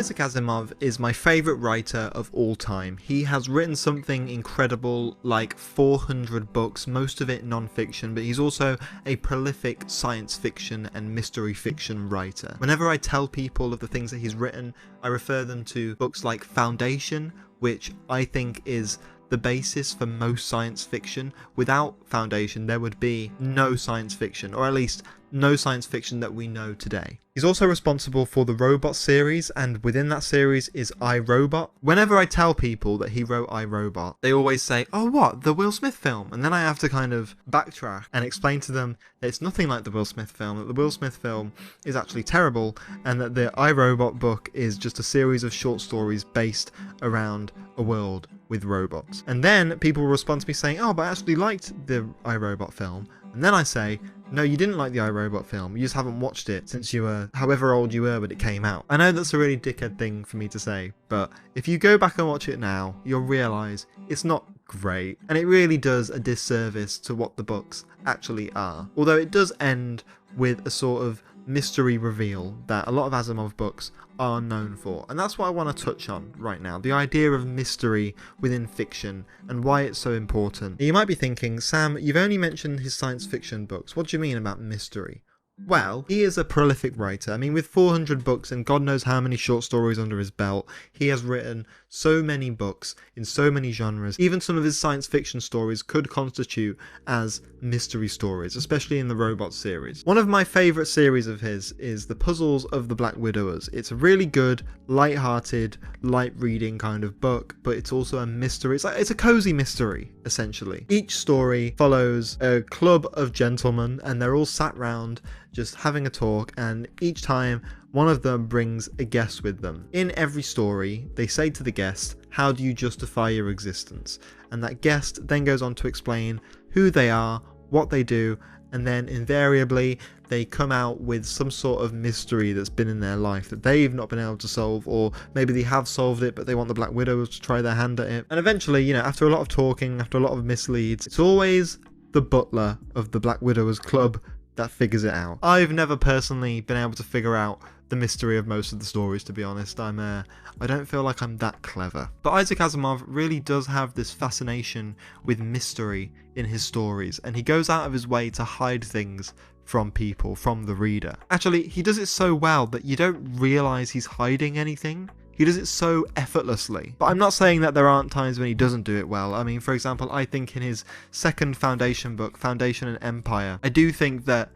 Isaac Asimov is my favourite writer of all time. He has written something incredible, like 400 books, most of it non-fiction, but he's also a prolific science fiction and mystery fiction writer. Whenever I tell people of the things that he's written, I refer them to books like Foundation, which I think is the basis for most science fiction. Without Foundation, there would be no science fiction, or at least no science fiction that we know today. He's also responsible for the Robot series, and within that series is I, Robot. Whenever I tell people that he wrote I, Robot, they always say, oh what, the Will Smith film? And then I have to kind of backtrack and explain to them that it's nothing like the Will Smith film, that the Will Smith film is actually terrible, and that the I, Robot book is just a series of short stories based around a world with robots. And then people will respond to me saying, oh, but I actually liked the I, Robot film. And then I say, no, you didn't like the iRobot film, you just haven't watched it since you were however old you were when it came out. I know that's a really dickhead thing for me to say, but if you go back and watch it now, you'll realise it's not great, and it really does a disservice to what the books actually are. Although it does end with a sort of mystery reveal that a lot of Asimov books are known for, and that's what I want to touch on right now, the idea of mystery within fiction and why it's so important. You might be thinking, Sam, you've only mentioned his science fiction books, what do you mean about mystery? Well, he is a prolific writer. I mean, with 400 books and God knows how many short stories under his belt, he has written so many books in so many genres. Even some of his science fiction stories could constitute as mystery stories, especially in the Robot series. One of my favourite series of his is The Puzzles of the Black Widowers. It's a really good, light-hearted, light reading kind of book, but it's also a mystery. It's a cozy mystery, essentially. Each story follows a club of gentlemen, and they're all sat round just having a talk, and each time one of them brings a guest with them. In every story, they say to the guest, how do you justify your existence? And that guest then goes on to explain who they are, what they do, and then invariably they come out with some sort of mystery that's been in their life that they've not been able to solve, or maybe they have solved it but they want the Black Widows to try their hand at it. And eventually, you know, after a lot of talking, after a lot of misleads, it's always the butler of the Black Widowers club that figures it out. I've never personally been able to figure out the mystery of most of the stories, to be honest. I don't feel like I'm that clever. But Isaac Asimov really does have this fascination with mystery in his stories, and he goes out of his way to hide things from people, from the reader. Actually, he does it so well that you don't realise he's hiding anything. He does it so effortlessly. But I'm not saying that there aren't times when he doesn't do it well. I mean, for example, I think in his second Foundation book, Foundation and Empire, I do think that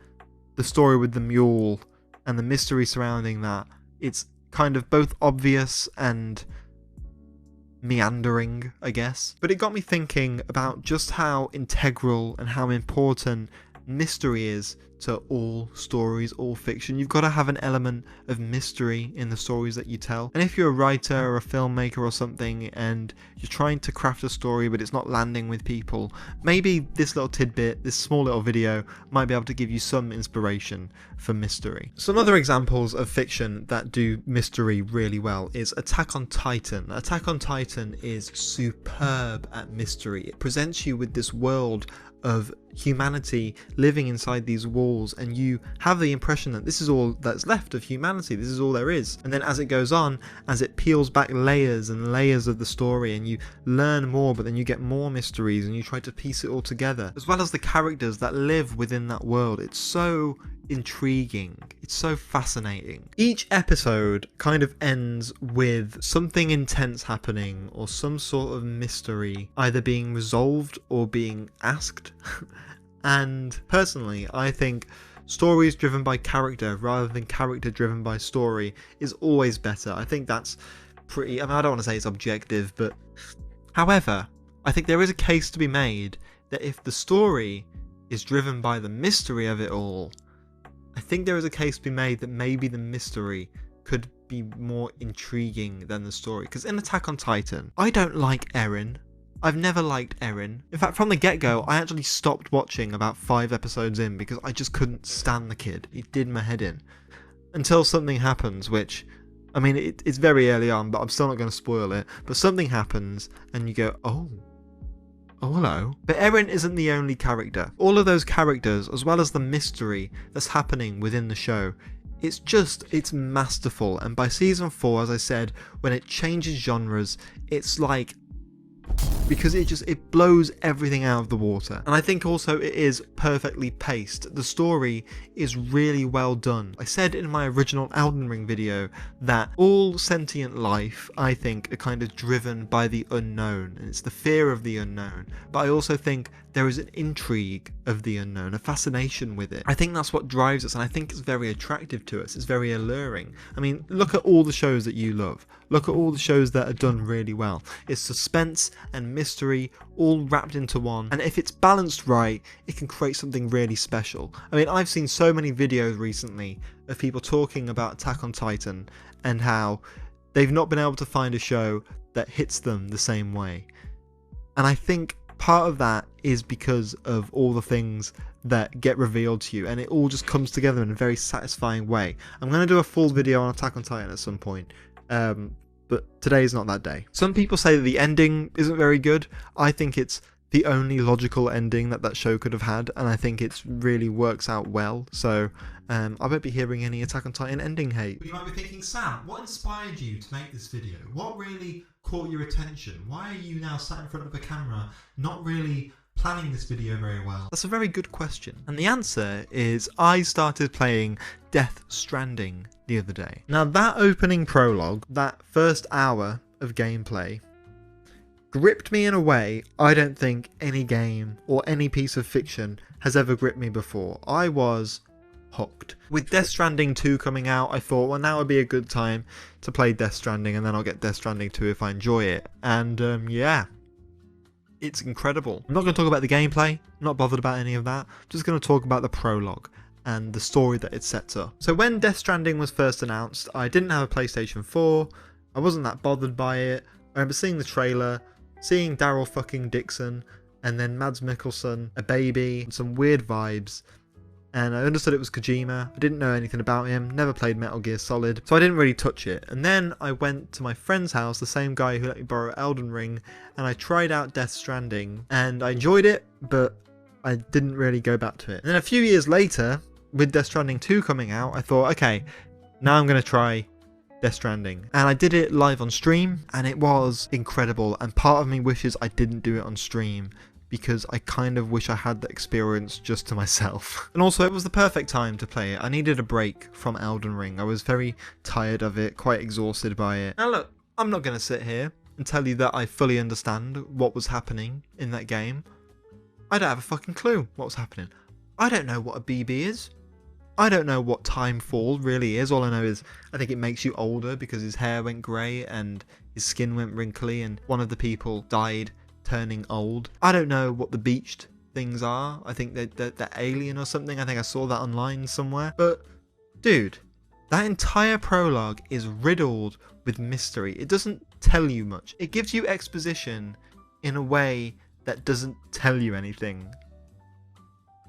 the story with the mule and the mystery surrounding that, it's kind of both obvious and meandering, I guess. But it got me thinking about just how integral and how important mystery is to all stories, all fiction. You've got to have an element of mystery in the stories that you tell. And if you're a writer or a filmmaker or something and you're trying to craft a story but it's not landing with people, maybe this little tidbit, this small little video might be able to give you some inspiration for mystery. Some other examples of fiction that do mystery really well is Attack on Titan. Attack on Titan is superb at mystery. It presents you with this world of humanity living inside these walls, and you have the impression that this is all that's left of humanity, this is all there is. And then as it goes on, as it peels back layers and layers of the story, and you learn more, but then you get more mysteries and you try to piece it all together, as well as the characters that live within that world. It's so intriguing, it's so fascinating. Each episode kind of ends with something intense happening or some sort of mystery either being resolved or being asked. And personally, I think stories driven by character rather than character driven by story is always better. I think that's pretty, I mean, I don't want to say it's objective, but however, I think there is a case to be made that if the story is driven by the mystery of it all, I think there is a case to be made that maybe the mystery could be more intriguing than the story. Because in Attack on Titan, I don't like Eren. I've never liked Eren. In fact, from the get-go, I actually stopped watching about 5 episodes in because I just couldn't stand the kid. It did my head in. Until something happens, which, I mean, it's very early on, but I'm still not going to spoil it. But something happens, and you go, oh, hello. But Eren isn't the only character. All of those characters, as well as the mystery that's happening within the show, it's masterful. And by season 4, as I said, when it changes genres, it's like, because it blows everything out of the water. And I think also it is perfectly paced. The story is really well done. I said in my original Elden Ring video that all sentient life, I think, are kind of driven by the unknown, and it's the fear of the unknown. But I also think there is an intrigue of the unknown, a fascination with it. I think that's what drives us, and I think it's very attractive to us. It's very alluring. I mean, look at all the shows that you love. Look at all the shows that are done really well. It's suspense and mystery all wrapped into one, and if it's balanced right, it can create something really special. I mean, I've seen so many videos recently of people talking about Attack on Titan and how they've not been able to find a show that hits them the same way. And I think part of that is because of all the things that get revealed to you, and it all just comes together in a very satisfying way. I'm going to do a full video on Attack on Titan at some point, but today is not that day. Some people say that the ending isn't very good. I think it's the only logical ending that show could have had, and I think it really works out well. So I won't be hearing any Attack on Titan ending hate. You might be thinking, Sam, what inspired you to make this video? What really caught your attention? Why are you now sat in front of a camera not really planning this video very well? That's a very good question, and the answer is I started playing Death Stranding the other day. Now that opening prologue, that first hour of gameplay, gripped me in a way I don't think any game or any piece of fiction has ever gripped me before. I was hooked. With Death Stranding 2 coming out, I thought, well, now would be a good time to play Death Stranding, and then I'll get Death Stranding 2 if I enjoy it. And yeah, it's incredible. I'm not going to talk about the gameplay, I'm not bothered about any of that. I'm just going to talk about the prologue and the story that it sets up. So when Death Stranding was first announced, I didn't have a PlayStation 4, I wasn't that bothered by it. I remember seeing the trailer, seeing Daryl fucking Dixon, and then Mads Mikkelsen, a baby, and some weird vibes. And I understood it was Kojima. I didn't know anything about him, never played Metal Gear Solid, so I didn't really touch it. And then I went to my friend's house, the same guy who let me borrow Elden Ring, and I tried out Death Stranding, and I enjoyed it, but I didn't really go back to it. And then a few years later, with Death Stranding 2 coming out, I thought, okay, now I'm going to try Death Stranding. And I did it live on stream, and it was incredible, and part of me wishes I didn't do it on stream, because I kind of wish I had that experience just to myself. And also, it was the perfect time to play it. I needed a break from Elden Ring. I was very tired of it, quite exhausted by it. Now look, I'm not going to sit here and tell you that I fully understand what was happening in that game. I don't have a fucking clue what was happening. I don't know what a BB is. I don't know what time fall really is. All I know is I think it makes you older because his hair went grey and his skin went wrinkly, and one of the people died turning old. I don't know what the beached things are. I think they're alien or something. I think I saw that online somewhere. But dude, that entire prologue is riddled with mystery. It doesn't tell you much. It gives you exposition in a way that doesn't tell you anything.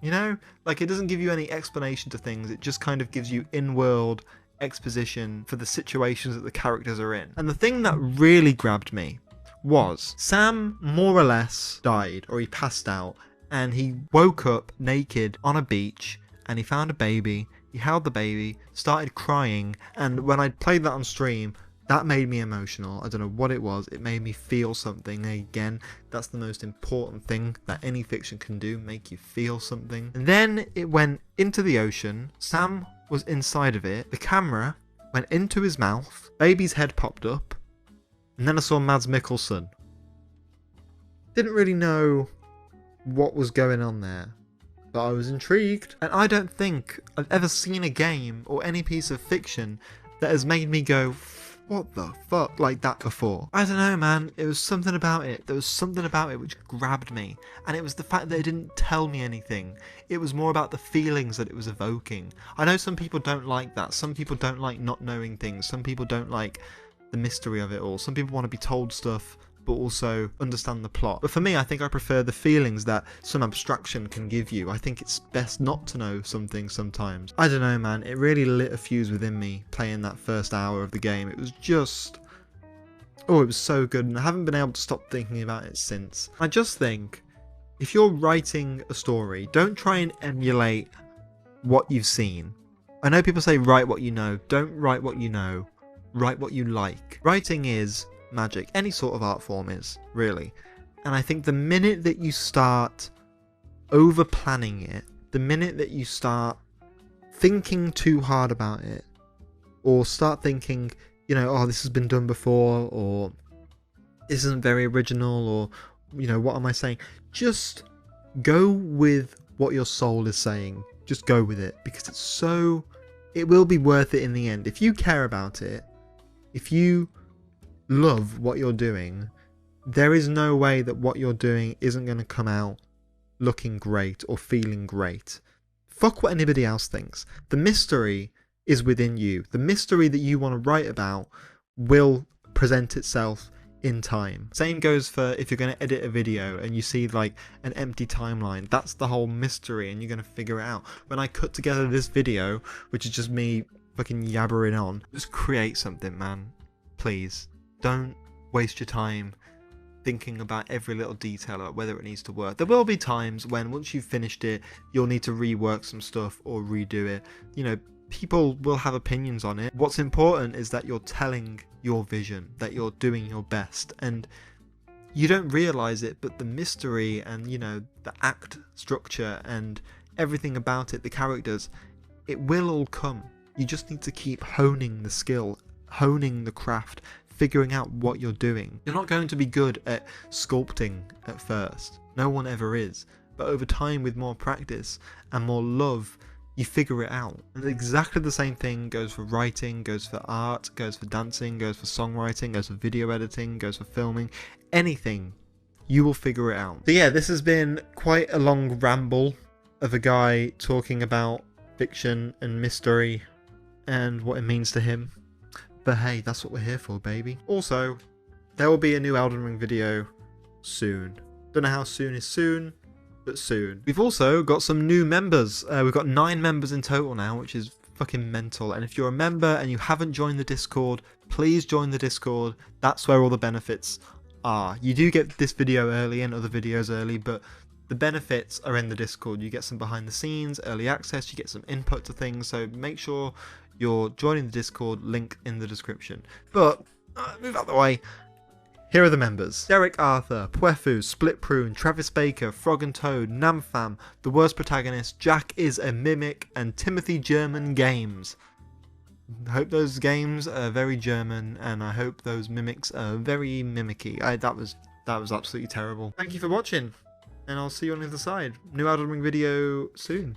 You know? Like, it doesn't give you any explanation to things. It just kind of gives you in-world exposition for the situations that the characters are in. And the thing that really grabbed me was Sam more or less died, or he passed out, and he woke up naked on a beach, and he found a baby, he held the baby, started crying, and when I played that on stream, that made me emotional. I don't know what it was, it made me feel something. Again, that's the most important thing that any fiction can do, make you feel something. And then it went into the ocean, Sam was inside of it, the camera went into his mouth, baby's head popped up, and then I saw Mads Mikkelsen. Didn't really know what was going on there, but I was intrigued. And I don't think I've ever seen a game or any piece of fiction that has made me go, what the fuck, like that before. I don't know, man. It was something about it. There was something about it which grabbed me. And it was the fact that it didn't tell me anything. It was more about the feelings that it was evoking. I know some people don't like that. Some people don't like not knowing things. Some people don't like the mystery of it all. Some people want to be told stuff but also understand the plot. But for me, I think I prefer the feelings that some abstraction can give you. I think it's best not to know something sometimes. I don't know, man. It really lit a fuse within me playing that first hour of the game. It was just... oh, it was so good, and I haven't been able to stop thinking about it since. I just think, if you're writing a story, don't try and emulate what you've seen. I know people say write what you know. Don't write what you know. Write what you like. Writing is magic. Any sort of art form is, really. And I think the minute that you start over planning it, the minute that you start thinking too hard about it, or start thinking, you know, oh, this has been done before, or this isn't very original, or, you know, what am I saying? Just go with what your soul is saying. Just go with it, because it will be worth it in the end. If you care about it, if you love what you're doing, there is no way that what you're doing isn't going to come out looking great or feeling great. Fuck what anybody else thinks. The mystery is within you. The mystery that you want to write about will present itself in time. Same goes for if you're going to edit a video and you see like an empty timeline. That's the whole mystery, and you're going to figure it out. When I cut together this video, which is just me fucking yabbering on, just create something, man. Please don't waste your time thinking about every little detail about whether it needs to work. There will be times when once you've finished it, you'll need to rework some stuff or redo it. You know, people will have opinions on it. What's important is that you're telling your vision, that you're doing your best, and you don't realize it, but the mystery and, you know, the act structure and everything about it, the characters, it will all come. You just need to keep honing the skill, honing the craft, figuring out what you're doing. You're not going to be good at sculpting at first. No one ever is. But over time, with more practice and more love, you figure it out. And exactly the same thing goes for writing, goes for art, goes for dancing, goes for songwriting, goes for video editing, goes for filming. Anything, you will figure it out. So yeah, this has been quite a long ramble of a guy talking about fiction and mystery and what it means to him. But hey, that's what we're here for, baby. Also, there will be a new Elden Ring video soon. Don't know how soon is soon, but soon. We've also got some new members. We've got 9 members in total now, which is fucking mental. And if you're a member and you haven't joined the Discord, please join the Discord. That's where all the benefits are. You do get this video early and other videos early, but the benefits are in the Discord. You get some behind the scenes, early access, you get some input to things, so make sure you're joining the Discord, link in the description. But, move out the way. Here are the members. Derek Arthur, Puefu, Split Prune, Travis Baker, Frog and Toad, Namfam, The Worst Protagonist, Jack is a Mimic, and Timothy German Games. I hope those games are very German, and I hope those mimics are very mimicky. That was absolutely terrible. Thank you for watching, and I'll see you on the other side. New Elden Ring video soon.